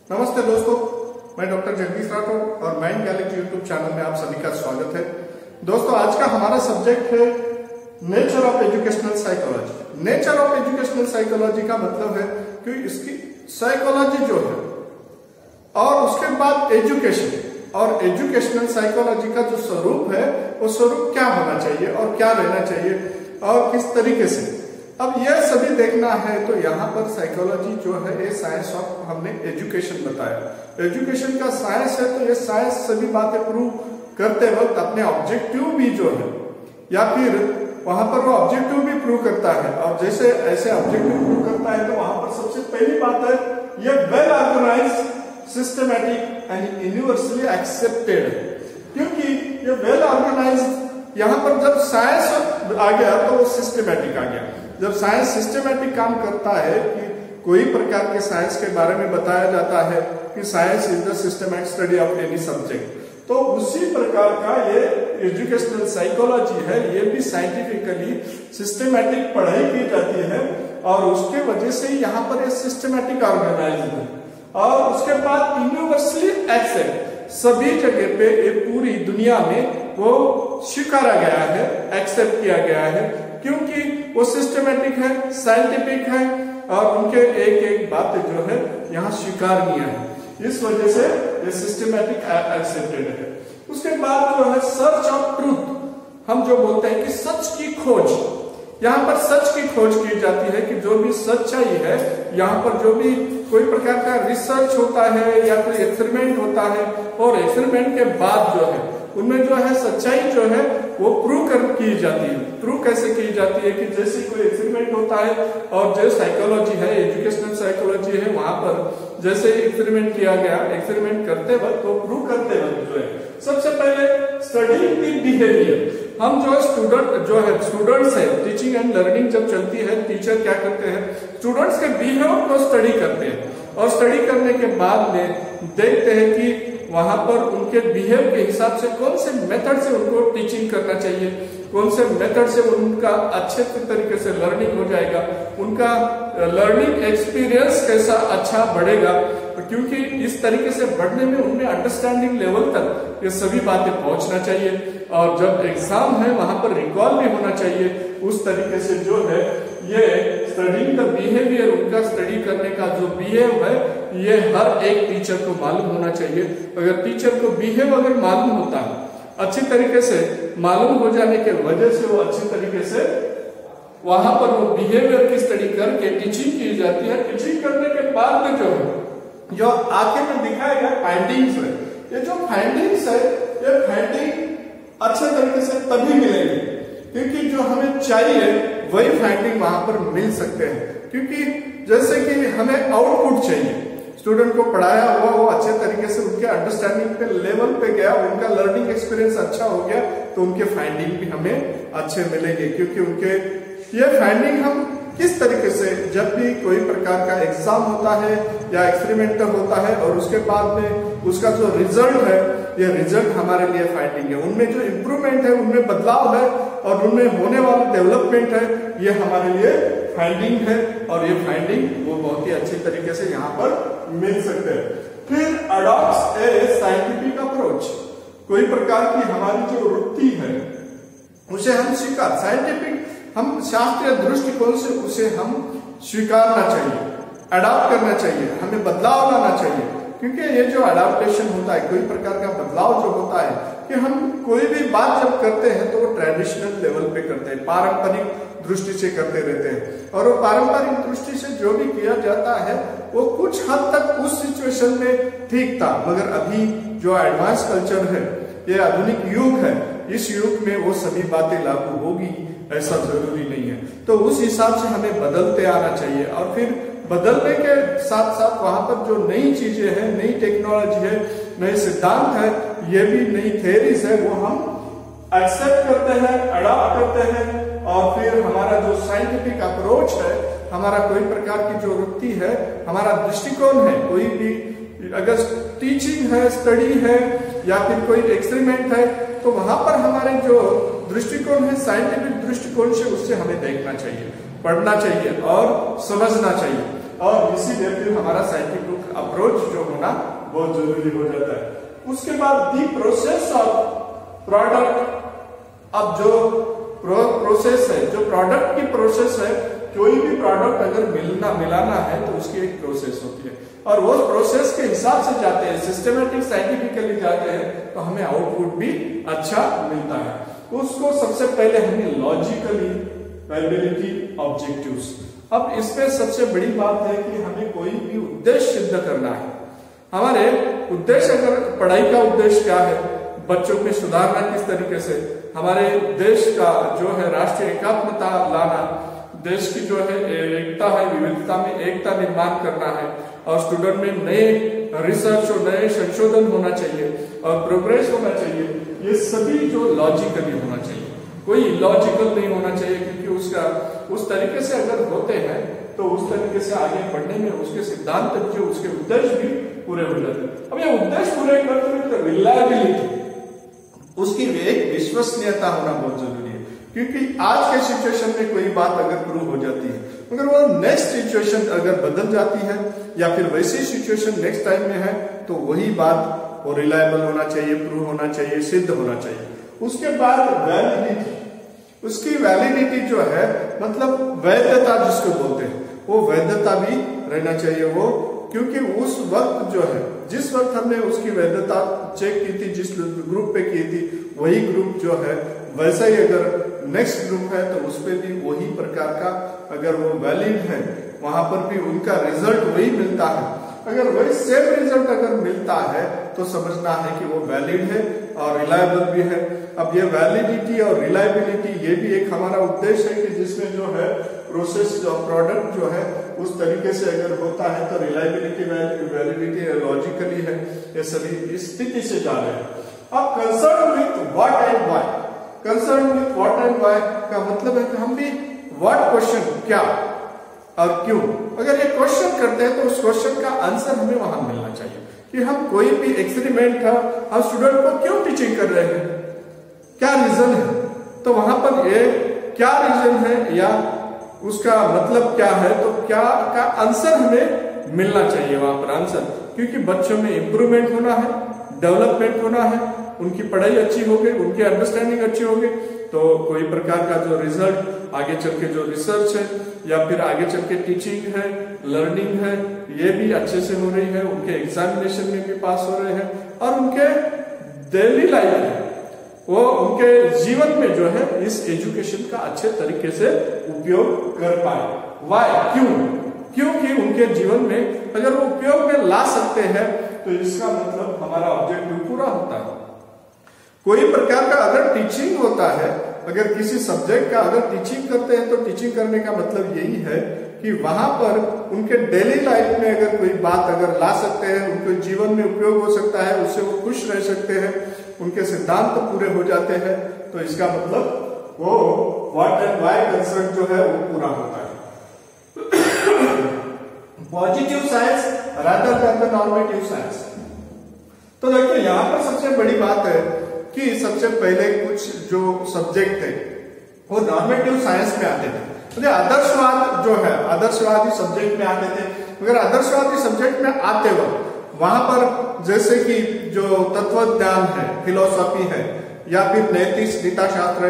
नमस्ते दोस्तों, मैं डॉक्टर जगदीश राठौर और माइंड गैलेक्सी यूट्यूब चैनल में आप सभी का स्वागत है। दोस्तों, आज का हमारा सब्जेक्ट है nature of educational psychology. Nature of educational psychology का मतलब है कि इसकी साइकोलॉजी जो है और उसके बाद एजुकेशन और एजुकेशनल साइकोलॉजी का जो स्वरूप है वो स्वरूप क्या होना चाहिए और क्या रहना चाहिए और किस तरीके से। अब यह सभी देखना है तो यहाँ पर साइकोलॉजी जो है ये साइंस ऑफ हमने एजुकेशन बताया। एजुकेशन का साइंस है तो ये साइंस सभी बातें प्रूव करते वक्त अपने ऑब्जेक्टिव भी जो है या फिर वहां पर वो ऑब्जेक्टिव भी प्रूव करता है। और जैसे ऐसे ऑब्जेक्टिव प्रूव करता है तो वहां पर सबसे पहली बात है ये well organised, systematic and universally accepted है। क्योंकि ये वेल ऑर्गेनाइज्ड यहाँ पर जब साइंस आ गया तो वो सिस्टमैटिक आ गया। जब साइंस सिस्टमैटिक काम करता है कि कोई प्रकार के साइंस के बारे में बताया जाता है कि science is the systematic study of any subject, तो उसी प्रकार का ये एजुकेशनल साइकोलॉजी है। ये भी साइंटिफिकली सिस्टमैटिक पढ़ाई की जाती है और उसके वजह से यहाँ पर ये सिस्टमैटिक ऑर्गेनाइज है। और उसके बाद यूनिवर्सली एक्सेप्ट, सभी जगह पे ये पूरी दुनिया में वो स्वीकारा गया है, एक्सेप्ट किया गया है, क्योंकि वो सिस्टमैटिक है, साइंटिफिक है और उनके एक एक बात जो है यहाँ स्वीकारनीय है। इस वजह से ये सिस्टमैटिक एक्सेप्टेड है। उसके बाद जो है सर्च ऑफ ट्रूथ, हम जो बोलते हैं कि सच की खोज, यहाँ पर सच की खोज की जाती है कि जो भी सच्चाई है, यहाँ पर जो भी कोई प्रकार का रिसर्च होता है या कोई एक्सपेरिमेंट होता है और एक्सपेरिमेंट के बाद जो है उनमें जो है सच्चाई जो है वो प्रूव की जाती है। प्रूव कैसे की जाती है कि जैसे कोई एक्सपेरिमेंट होता है और जो साइकोलॉजी है, एजुकेशनल साइकोलॉजी है, वहां पर जैसे एक्सपेरिमेंट किया गया, एक्सपेरिमेंट करते वक्त तो प्रूव करते वक्त जो है सबसे पहले स्टडी द बिहेवियर। हम जो स्टूडेंट्स है, टीचिंग एंड लर्निंग जब चलती है, टीचर क्या करते हैं, स्टूडेंट्स के बिहेवियर को स्टडी करते हैं और स्टडी करने के बाद में देखते हैं कि वहां पर उनके बिहेव के हिसाब से कौन से मेथड से उनको टीचिंग करना चाहिए, कौन से मेथड से उनका अच्छे तरीके से लर्निंग हो जाएगा, उनका लर्निंग एक्सपीरियंस कैसा अच्छा बढ़ेगा। क्योंकि इस तरीके से बढ़ने में उनमें अंडरस्टैंडिंग लेवल तक ये सभी बातें पहुंचना चाहिए और जब एग्जाम है वहां पर रिकॉल भी होना चाहिए। उस तरीके से जो है ये स्टडिंग द बिहेवियर, उनका स्टडी करने का जो बिहेव है ये हर एक टीचर को मालूम होना चाहिए। अगर टीचर को बिहेव अगर मालूम होता है, अच्छी तरीके से मालूम हो जाने के वजह से वो अच्छी तरीके से वहां पर वो बिहेवियर की स्टडी करके टीचिंग की जाती है। टीचिंग करने के बाद में जो आगे में दिखाया गया फाइंडिंग्स है, ये जो फाइंडिंग्स है ये फाइंडिंग अच्छे तरीके से तभी मिलेंगे क्योंकि जो हमें चाहिए वही फाइंडिंग वहां पर मिल सकते हैं। क्योंकि जैसे कि हमें आउटपुट चाहिए, स्टूडेंट को पढ़ाया हुआ वो अच्छे तरीके से उनके अंडरस्टैंडिंग पे लेवल पे गया, उनका लर्निंग एक्सपीरियंस अच्छा हो गया तो उनके फाइंडिंग भी हमें अच्छे मिलेंगे। क्योंकि उनके ये फाइंडिंग हम किस तरीके से, जब भी कोई प्रकार का एग्जाम होता है या एक्सपेरिमेंटल होता है और उसके बाद में उसका जो रिजल्ट है, ये रिजल्ट हमारे लिए फाइंडिंग है। उनमें जो इम्प्रूवमेंट है, उनमें बदलाव है और उनमें होने वाला डेवलपमेंट है, ये हमारे लिए फाइंडिंग है और ये फाइंडिंग वो बहुत ही अच्छी तरीके से यहाँ पर मिल सकते हैं। फिर अडॉप्ट ए साइंटिफिक अप्रोच, कोई प्रकार की हमारी जो वृत्ति है उसे हम स्वीकार, साइंटिफिक हम शास्त्रीय दृष्टिकोण से उसे हम स्वीकारना चाहिए, अडॉप्ट करना चाहिए, हमें बदलाव लाना चाहिए। क्योंकि ये जो अडॉप्टेशन होता है, कोई प्रकार का बदलाव जो होता है कि हम कोई भी बात जब करते हैं तो वो ट्रेडिशनल लेवल पे करते हैं, पारंपरिक दृष्टि से करते रहते हैं और वो पारंपरिक दृष्टि से जो भी किया जाता है वो कुछ हद तक उस सिचुएशन में ठीक था, मगर अभी जो एडवांस कल्चर है, ये आधुनिक युग है, इस युग में वो सभी बातें लागू होगी ऐसा जरूरी नहीं है। तो उस हिसाब से हमें बदलते आना चाहिए और फिर बदलने के साथ साथ वहां पर जो नई चीजें हैं, नई टेक्नोलॉजी है, नए सिद्धांत है, ये भी नई थेरीज है, वो हम एक्सेप्ट करते हैं, अडॉप्ट करते हैं और फिर हमारा जो साइंटिफिक अप्रोच है, हमारा कोई प्रकार की जो वृत्ति है, हमारा दृष्टिकोण है, कोई भी अगर टीचिंग है, स्टडी है या फिर कोई एक्सपेरिमेंट है तो वहां पर हमारे जो दृष्टिकोण है साइंटिफिक दृष्टिकोण से उससे हमें देखना चाहिए, पढ़ना चाहिए और समझना चाहिए। और इसीलिए फिर हमारा साइंटिफिक अप्रोच जो होना बहुत जरूरी हो जाता है। उसके बाद दी प्रोसेस ऑफ प्रोडक्ट, अब जो प्रोसेस है, जो प्रोडक्ट की प्रोसेस है, कोई भी प्रोडक्ट अगर मिलाना है तो उसकी एक प्रोसेस होती है और वो प्रोसेस के हिसाब से जाते हैं, सिस्टमेटिक साइंटिफिकली जाते हैं तो हमें आउटपुट भी अच्छा मिलता है। उसको सबसे पहले हमें लॉजिकली वेलिडिटी ऑब्जेक्टिव्स। अब इसमें सबसे बड़ी बात है कि हमें कोई भी उद्देश्य सिद्ध करना है। हमारे उद्देश्य, अगर पढ़ाई का उद्देश्य क्या है, बच्चों में सुधारना किस तरीके से, हमारे देश का जो है राष्ट्रीय एकात्मता लाना, देश की जो है एकता है, विविधता में एकता निर्माण करना है और स्टूडेंट में नए रिसर्च और नए संशोधन होना चाहिए और प्रोग्रेस होना चाहिए। ये सभी जो लॉजिकली होना चाहिए, कोई इलॉजिकल नहीं होना चाहिए, क्योंकि उसका उस तरीके से अगर होते हैं तो उस तरीके से आगे बढ़ने में उसके सिद्धांत जो उसके उद्देश्य भी पूरे हो जाते हैं। अब ये उद्देश्य पूरे करते हुए तो रिलायबिलिटी, उसकी एक विश्वसनीयता होना बहुत जरूरी है, क्योंकि आज के सिचुएशन में कोई बात अगर प्रूव हो जाती है, मगर वो नेक्स्ट सिचुएशन अगर बदल जाती है या फिर वैसी सिचुएशन नेक्स्ट टाइम में है तो वही बात वो रिलायबल होना चाहिए, प्रूव होना चाहिए, सिद्ध होना चाहिए। उसके बाद वैलिडिटी, उसकी वैलिडिटी जो है मतलब वैधता जिसको बोलते हैं, वो वैधता भी रहना चाहिए वो, क्योंकि उस वक्त जो है, जिस वक्त हमने उसकी वैधता चेक की थी, जिस ग्रुप पे की थी, वही ग्रुप जो है वैसा ही अगर नेक्स्ट ग्रुप है तो उस पर भी वही प्रकार का अगर वो वैलिड है, वहां पर भी उनका रिजल्ट वही मिलता है। अगर वही सेम रिजल्ट अगर मिलता है तो समझना है कि वो वैलिड है और रिलायबल भी है। अब ये वैलिडिटी और रिलायबिलिटी ये भी एक हमारा उद्देश्य है कि जिसमें जो है प्रोसेस और प्रोडक्ट जो है उस तरीके से अगर होता है तो रिलायबिलिटी, वैलिडिटी लॉजिकली है, ये सभी स्थिति से जा रहे हैं। अब concern with what and why, concern with what and why का मतलब है कि हम भी व्हाट क्वेश्चन, क्या और क्यों, अगर ये क्वेश्चन करते हैं तो उस क्वेश्चन का आंसर हमें वहां मिलना चाहिए कि हम कोई भी एक्सपेरिमेंट का हम स्टूडेंट को क्यों टीचिंग कर रहे हैं, क्या रीजन है, तो वहां पर ये क्या रीजन है या उसका मतलब क्या है, तो क्या का आंसर हमें मिलना चाहिए वहां पर आंसर, क्योंकि बच्चों में इंप्रूवमेंट होना है, डेवलपमेंट होना है, उनकी पढ़ाई अच्छी हो गई, उनकी अंडरस्टैंडिंग अच्छी हो गई तो कोई प्रकार का जो रिजल्ट आगे चल के जो रिसर्च है या फिर आगे चल के टीचिंग है, लर्निंग है, ये भी अच्छे से हो रही है, उनके एग्जामिनेशन में भी पास हो रहे हैं और उनके डेली लाइफ में वो उनके जीवन में जो है इस एजुकेशन का अच्छे तरीके से उपयोग कर पाए। वाई, क्यों, क्योंकि उनके जीवन में अगर वो उपयोग में ला सकते हैं तो इसका मतलब हमारा ऑब्जेक्टिव पूरा होता है। कोई प्रकार का अगर टीचिंग होता है, अगर किसी सब्जेक्ट का अगर टीचिंग करते हैं तो टीचिंग करने का मतलब यही है कि वहां पर उनके डेली लाइफ में अगर कोई बात अगर ला सकते हैं, उनके जीवन में उपयोग हो सकता है, उससे वो खुश रह सकते हैं, उनके सिद्धांत पूरे हो जाते हैं, तो इसका मतलब वो व्हाट एंड व्हाई कंसर्न जो है वो पूरा होता है। Positive science rather than the normative science. तो देखिए यहां पर सबसे बड़ी बात है कि सबसे पहले कुछ जो सब्जेक्ट थे वो नॉर्मेटिव साइंस में आते थे, तो आदर्शवाद जो है आदर्शवादी सब्जेक्ट में आते थे। मगर आदर्शवादी सब्जेक्ट में आते वक्त वहां पर जैसे कि जो तत्व ज्ञान है, फिलोसॉफी है या फिर नैतिकता शास्त्र,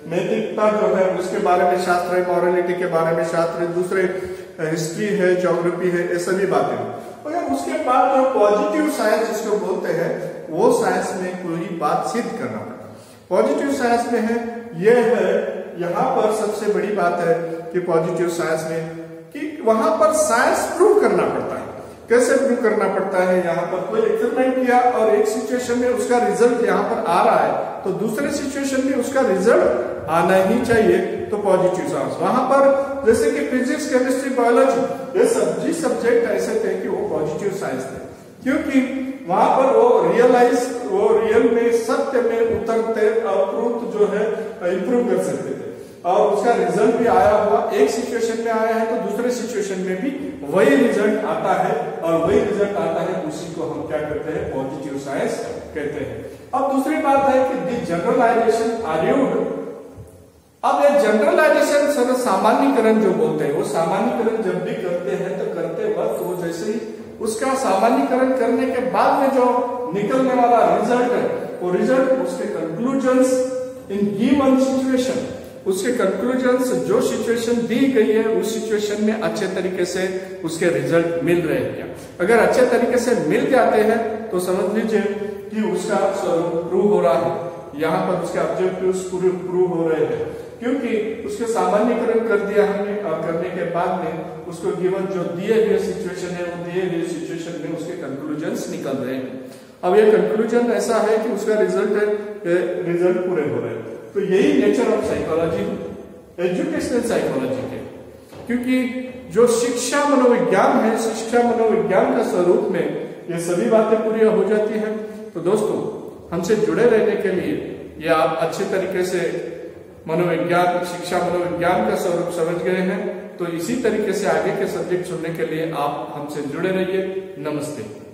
नैतिकता जो है उसके बारे में शास्त्र है, मॉरलिटी के बारे में शास्त्र है, दूसरे हिस्ट्री है, ज्योग्राफी है, ये सभी बातें। मगर उसके बाद जो पॉजिटिव साइंस जिसको बोलते हैं वो साइंस में कोई बात सिद्ध करना पड़ता है। पॉजिटिव साइंस में है ये है, यहाँ पर सबसे बड़ी बात है कि पॉजिटिव साइंस में कि वहां पर साइंस प्रूव करना पड़ता है। कैसे प्रूव करना पड़ता है, यहाँ पर कोई एक्सपेरिमेंट किया और एक सिचुएशन में उसका रिजल्ट यहाँ पर आ रहा है तो दूसरे सिचुएशन में उसका रिजल्ट आना ही चाहिए, तो पॉजिटिव साइंस। वहां पर जैसे कि फिजिक्स, केमिस्ट्री, बायोलॉजी, ये सभी सब्जेक्ट ऐसे थे कि वो पॉजिटिव साइंस थे, क्योंकि वहां पर वो रियल में सत्य में उतरते और ट्रूथ जो है इंप्रूव कर सकते थे और उसका रिजल्ट भी आया हुआ, एक सिचुएशन में आया है तो दूसरे सिचुएशन में भी वही रिजल्ट आता है और वही रिजल्ट आता है, उसी को हम क्या कहते हैं, पॉजिटिव साइंस कहते हैं। अब दूसरी बात है कि द जनरलाइजेशन आर्यूड अब ये जनरलाइजेशन सर सामान्यकरण जो बोलते हैं, वो सामान्यकरण जब भी करते हैं तो करते वक्त वो जैसे ही उसका सामान्यकरण करने के बाद में जो निकलने वाला रिजल्ट है, वो रिजल्ट उसके कंक्लूजन्स इन गिवन सिचुएशन, उसके कंक्लूजन्स जो सिचुएशन दी गई है उस सिचुएशन में अच्छे तरीके से उसके रिजल्ट मिल रहे हैं। अगर अच्छे तरीके से मिल जाते हैं तो समझ लीजिए कि उसका स्वरूप प्रूव हो रहा है, यहाँ पर उसके ऑब्जेक्टिव्स पूरे प्रूव हो रहे हैं, क्योंकि उसके सामान्यकरण कर दिया हमने और करने के बाद में उसको गिवन जो दिए हुए सिचुएशन है, वो दिए हुए सिचुएशन में उसके कंक्लूजन्स निकल रहे हैं। अब ये कंक्लूजन ऐसा है कि उसका रिजल्ट पूरे हो रहे हैं। तो यही nature of psychology, educational psychology के, क्योंकि जो शिक्षा मनोविज्ञान है, शिक्षा मनोविज्ञान का स्वरूप में ये सभी बातें पूरी हो जाती है। तो दोस्तों, हमसे जुड़े रहने के लिए ये आप अच्छे तरीके से मनोविज्ञान, शिक्षा मनोविज्ञान का स्वरूप समझ गए हैं। तो इसी तरीके से आगे के सब्जेक्ट सुनने के लिए आप हमसे जुड़े रहिए। नमस्ते।